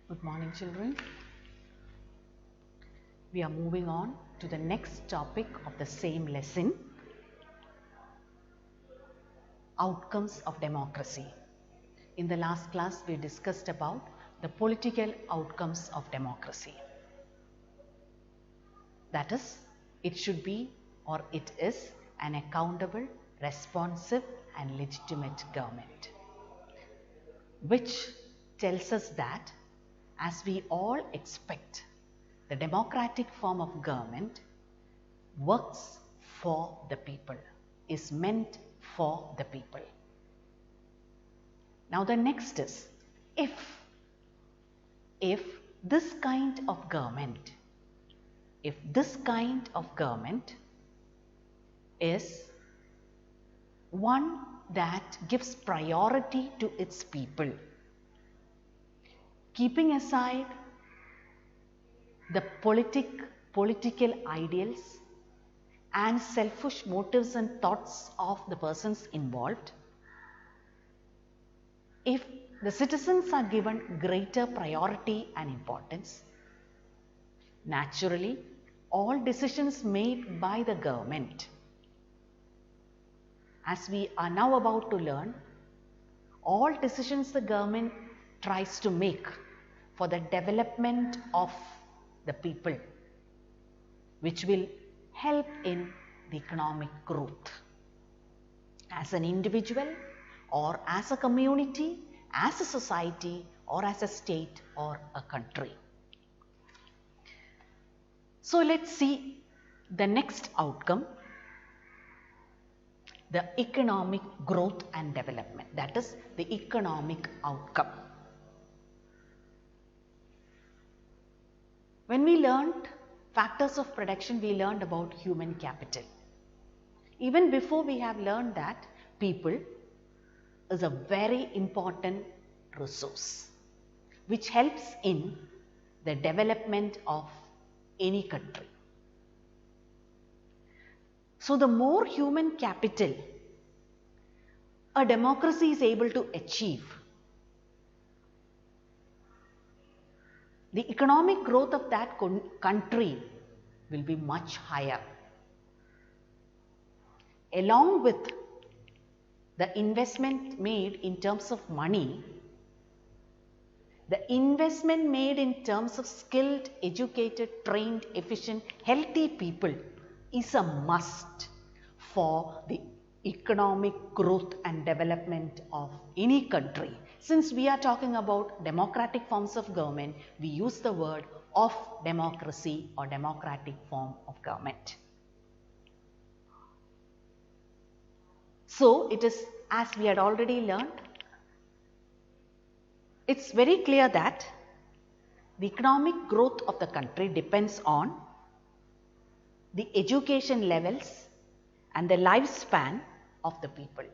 Good morning, children. We are moving on to the next topic of the same lesson, outcomes of democracy. In the last class, we discussed about the political outcomes of democracy. That is, it should be or it is an accountable, responsive and legitimate government, which tells us that as we all expect, the democratic form of government works for the people, is meant for the people. Now the next is, if this kind of government is one that gives priority to its people, keeping aside the political ideals and selfish motives and thoughts of the persons involved, if the citizens are given greater priority and importance, naturally all decisions made by the government, as we are now about to learn, all decisions the government tries to make for the development of the people, which will help in the economic growth as an individual or as a community, as a society or as a state or a country. So let's see the next outcome, the economic growth and development, that is the economic outcome. When we learned factors of production, we learned about human capital. Even before we have learned that people is a very important resource which helps in the development of any country. So the more human capital a democracy is able to achieve, the economic growth of that country will be much higher. Along with the investment made in terms of money, the investment made in terms of skilled, educated, trained, efficient, healthy people is a must for the economic growth and development of any country. Since we are talking about democratic forms of government, we use the word of democracy or democratic form of government. So it is, as we had already learned, it's very clear that the economic growth of the country depends on the education levels and the lifespan of the people,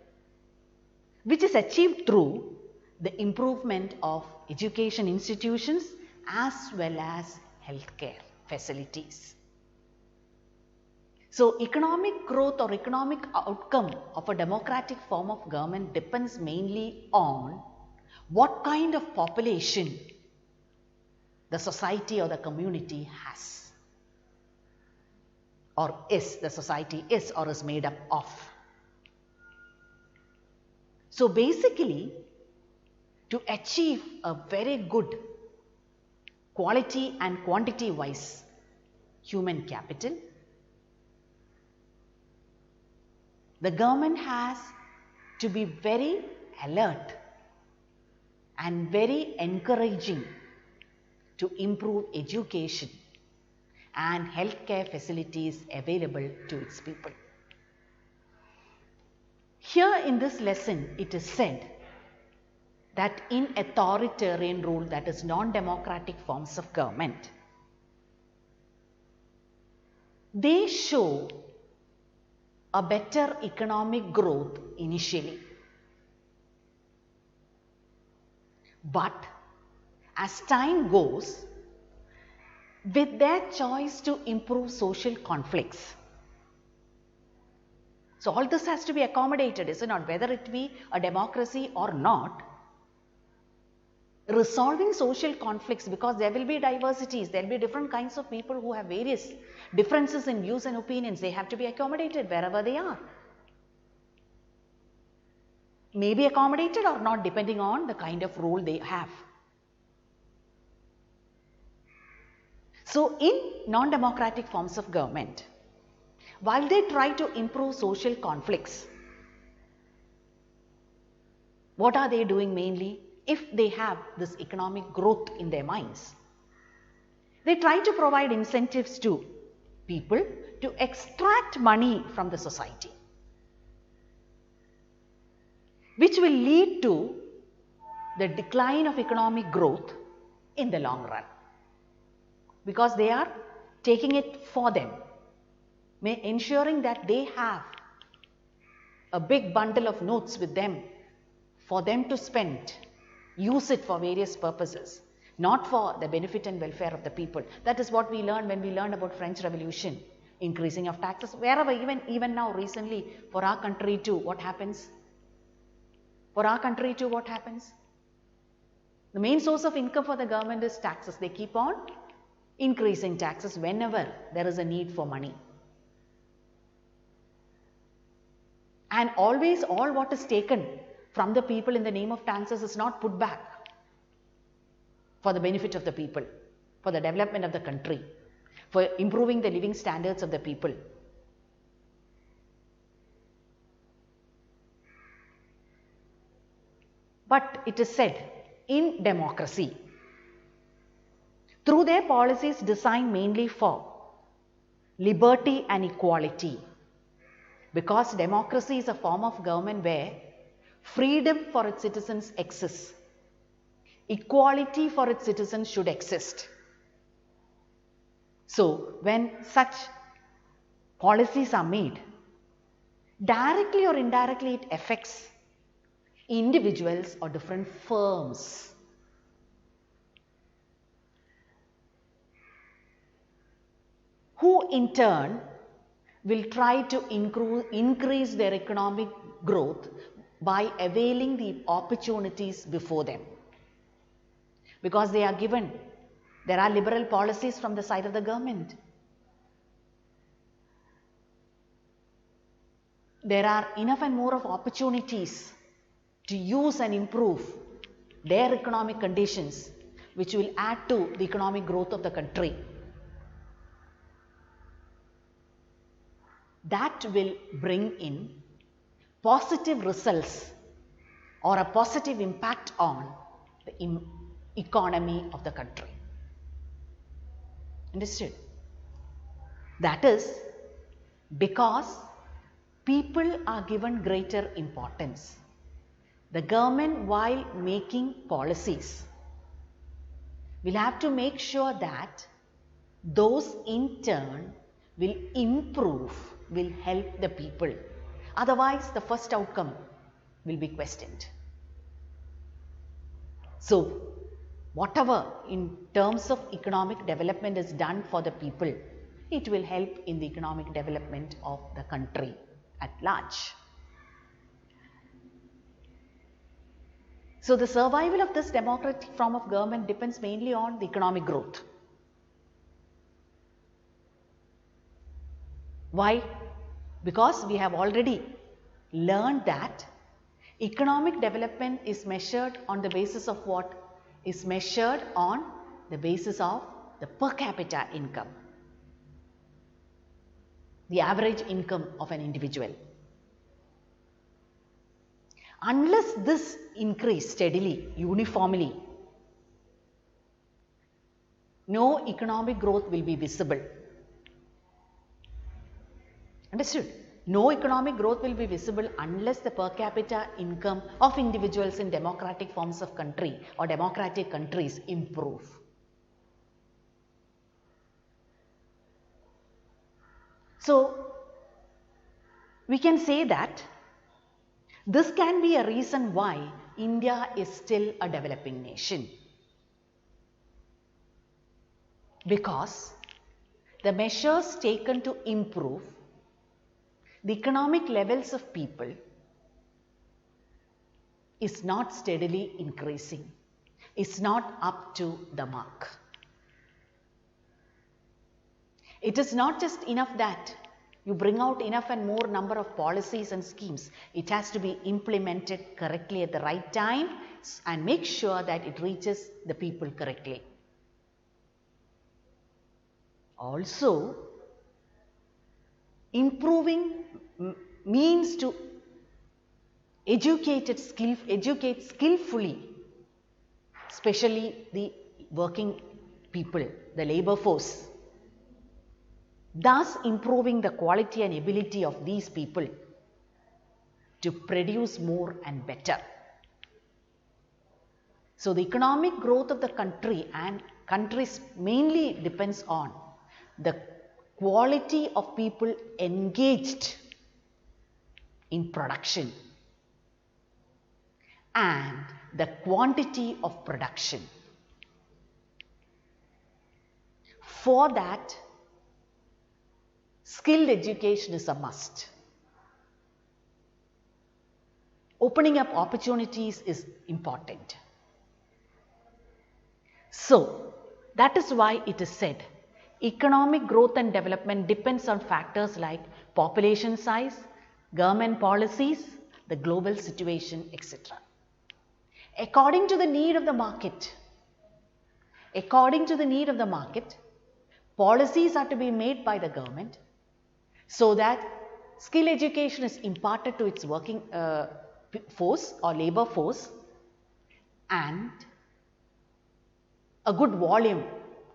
which is achieved through the improvement of education institutions as well as healthcare facilities. So economic growth or economic outcome of a democratic form of government depends mainly on what kind of population the society or the community has, or is, the society is or is made up of. So basically, to achieve a very good quality and quantity wise human capital, the government has to be very alert and very encouraging to improve education and healthcare facilities available to its people. Here in this lesson, it is said that in authoritarian rule, that is non-democratic forms of government, they show a better economic growth initially. But as time goes, with their choice to improve social conflicts, so all this has to be accommodated, is it not? Whether it be a democracy or not, resolving social conflicts, because there will be diversities, there will be different kinds of people who have various differences in views and opinions. They have to be accommodated wherever they are. May be accommodated or not, depending on the kind of role they have. So in non-democratic forms of government, while they try to improve social conflicts, what are they doing mainly? If they have this economic growth in their minds, they try to provide incentives to people to extract money from the society, which will lead to the decline of economic growth in the long run, because they are taking it for them, ensuring that they have a big bundle of notes with them for them to spend, use it for various purposes, not for the benefit and welfare of the people. That is what we learned when we learned about French Revolution, increasing of taxes, wherever, even now recently, for our country too, what happens? For our country too, what happens? The main source of income for the government is taxes. They keep on increasing taxes whenever there is a need for money. And always all what is taken from the people in the name of taxes is not put back for the benefit of the people, for the development of the country, for improving the living standards of the people. But it is said, in democracy, through their policies designed mainly for liberty and equality, because democracy is a form of government where freedom for its citizens exists, equality for its citizens should exist. So when such policies are made, directly or indirectly it affects individuals or different firms. Who in turn will try to increase their economic growth by availing the opportunities before them. Because they are given, there are liberal policies from the side of the government. There are enough and more of opportunities to use and improve their economic conditions, which will add to the economic growth of the country. That will bring in positive results or a positive impact on the economy of the country. Understood? That is because people are given greater importance. The government, while making policies, will have to make sure that those in turn will improve, will help the people. Otherwise, the first outcome will be questioned. So, whatever in terms of economic development is done for the people, it will help in the economic development of the country at large. So, the survival of this democratic form of government depends mainly on the economic growth. Why? Because we have already learned that economic development is measured on the basis of what? Is measured on the basis of the per capita income, the average income of an individual. Unless this increase steadily, uniformly, no economic growth will be visible. Understood? No economic growth will be visible unless the per capita income of individuals in democratic forms of country or democratic countries improve. So, we can say that this can be a reason why India is still a developing nation. Because the measures taken to improve the economic levels of people is not steadily increasing. is not up to the mark. It is not just enough that you bring out enough and more number of policies and schemes. It has to be implemented correctly at the right time and make sure that it reaches the people correctly. Also, improving means to educate skillfully, especially the working people, the labor force, thus improving the quality and ability of these people to produce more and better. So the economic growth of the country and countries mainly depends on the quality of people engaged in production and the quantity of production. For that, skilled education is a must. Opening up opportunities is important. So, that is why it is said, economic growth and development depends on factors like population size, government policies, the global situation, etc. According to the need of the market, policies are to be made by the government so that skill education is imparted to its working force or labor force and a good volume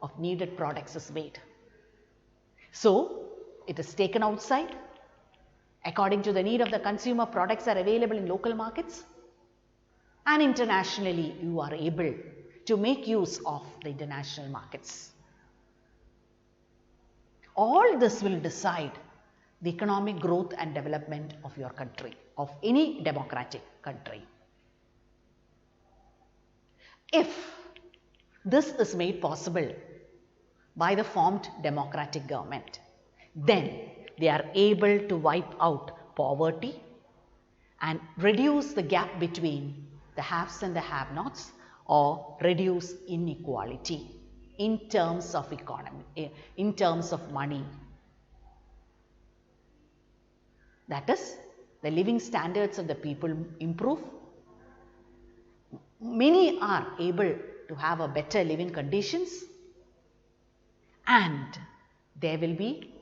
of needed products is made. So, it is taken outside. According to the need of the consumer, products are available in local markets and internationally you are able to make use of the international markets. All this will decide the economic growth and development of your country, of any democratic country. If this is made possible by the formed democratic government, then they are able to wipe out poverty and reduce the gap between the haves and the have-nots or reduce inequality in terms of economy, in terms of money. That is, the living standards of the people improve. Many are able to have a better living conditions and there will be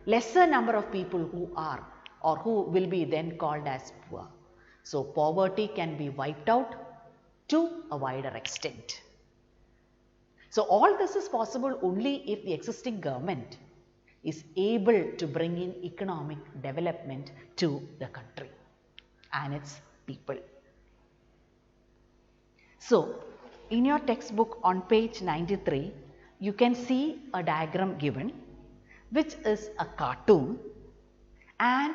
lesser number of people who are or who will be then called as poor. So, poverty can be wiped out to a wider extent. So, all this is possible only if the existing government is able to bring in economic development to the country and its people. So, in your textbook on page 93, you can see a diagram given which is a cartoon and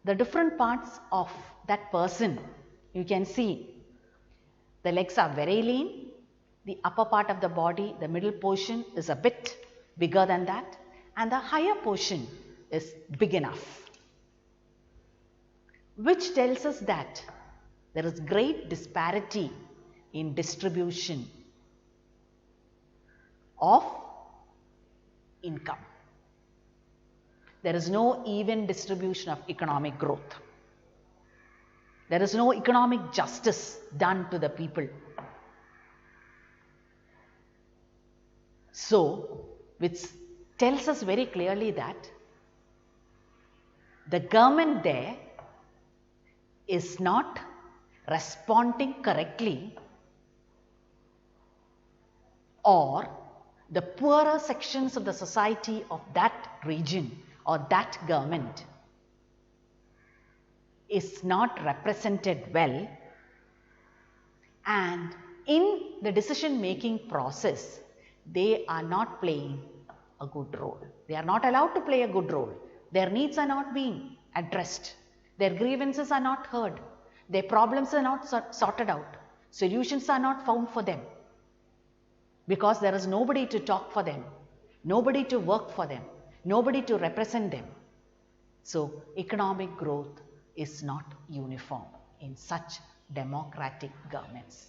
the different parts of that person. You can see the legs are very lean, the upper part of the body, the middle portion is a bit bigger than that and the higher portion is big enough, which tells us that there is great disparity in distribution of income. There is no even distribution of economic growth. There is no economic justice done to the people. So, which tells us very clearly that the government there is not responding correctly, or the poorer sections of the society of that region or that government is not represented well, and in the decision making process they are not playing a good role. They are not allowed to play a good role. Their needs are not being addressed. Their grievances are not heard. Their problems are not sorted out. Solutions are not found for them because there is nobody to talk for them, nobody to work for them, nobody to represent them. So, economic growth is not uniform in such democratic governments.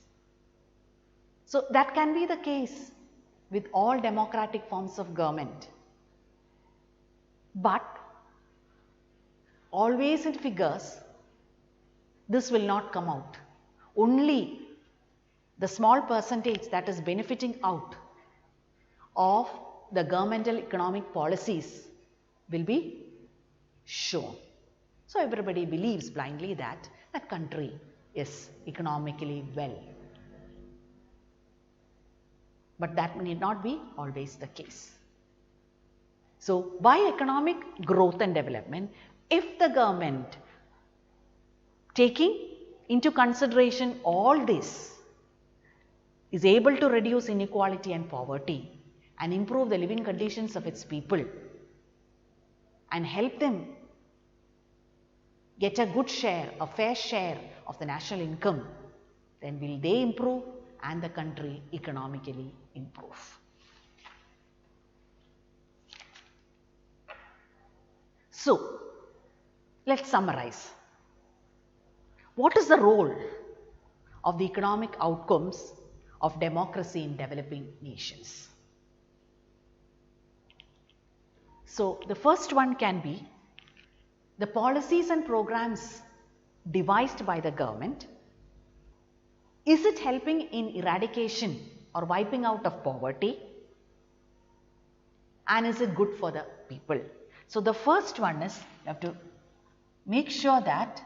So that can be the case with all democratic forms of government. But always in figures, this will not come out. Only the small percentage that is benefiting out of the governmental economic policies will be shown. So everybody believes blindly that that country is economically well. But that need not be always the case. So by economic growth and development, if the government taking into consideration all this is able to reduce inequality and poverty and improve the living conditions of its people and help them get a good share, a fair share of the national income, then will they improve and the country economically improve. So, let's summarize. What is the role of the economic outcomes of democracy in developing nations? So, the first one can be the policies and programs devised by the government. Is it helping in eradication or wiping out of poverty? And is it good for the people? So, the first one is you have to make sure that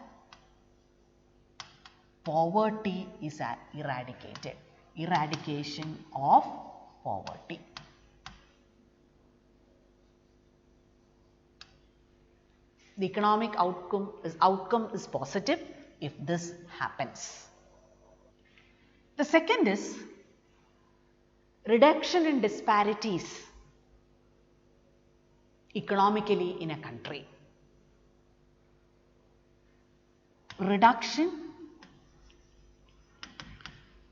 poverty is eradicated. Eradication of poverty. The economic outcome is positive if this happens. The second is reduction in disparities economically in a country. Reduction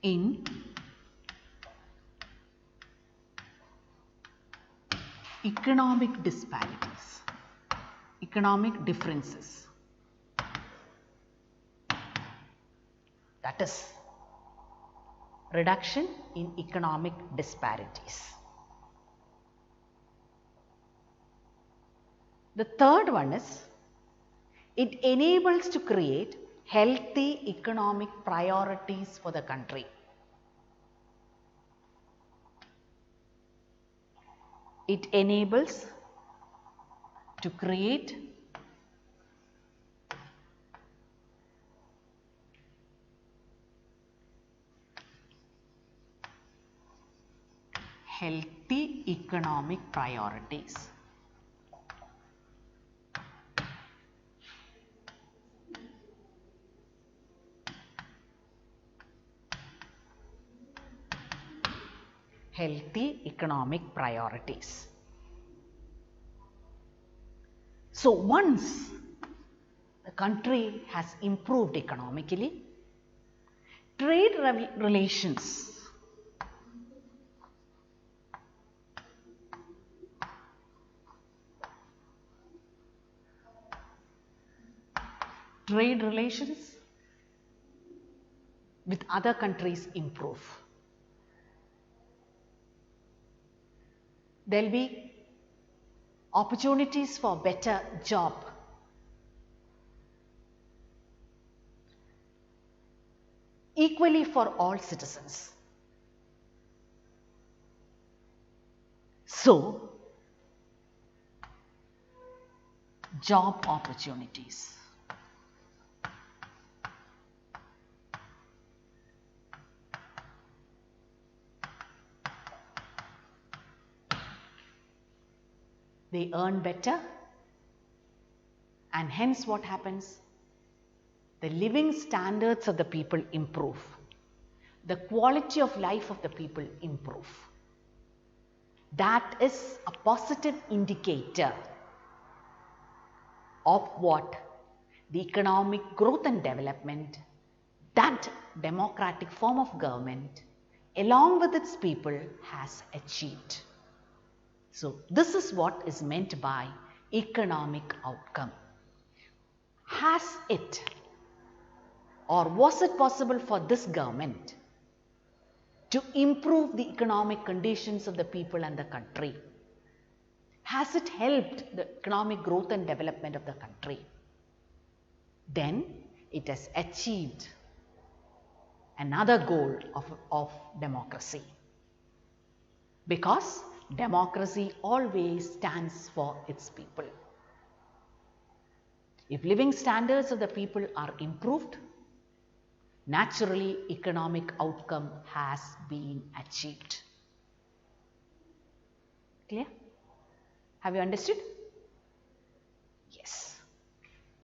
in economic disparities, economic differences. That is reduction in economic disparities. The third one is it enables to create healthy economic priorities for the country. It enables to create healthy economic priorities. Healthy economic priorities. So once the country has improved economically, trade relations with other countries improve. There will be opportunities for better job. Equally for all citizens. So, job opportunities. They earn better, and hence what happens? The living standards of the people improve. The quality of life of the people improve. That is a positive indicator of what? The economic growth and development that democratic form of government along with its people has achieved. So, this is what is meant by economic outcome. Has it or was it possible for this government to improve the economic conditions of the people and the country? Has it helped the economic growth and development of the country? Then it has achieved another goal of democracy. Because democracy always stands for its people. If living standards of the people are improved, naturally economic outcome has been achieved. Clear? Have you understood? Yes.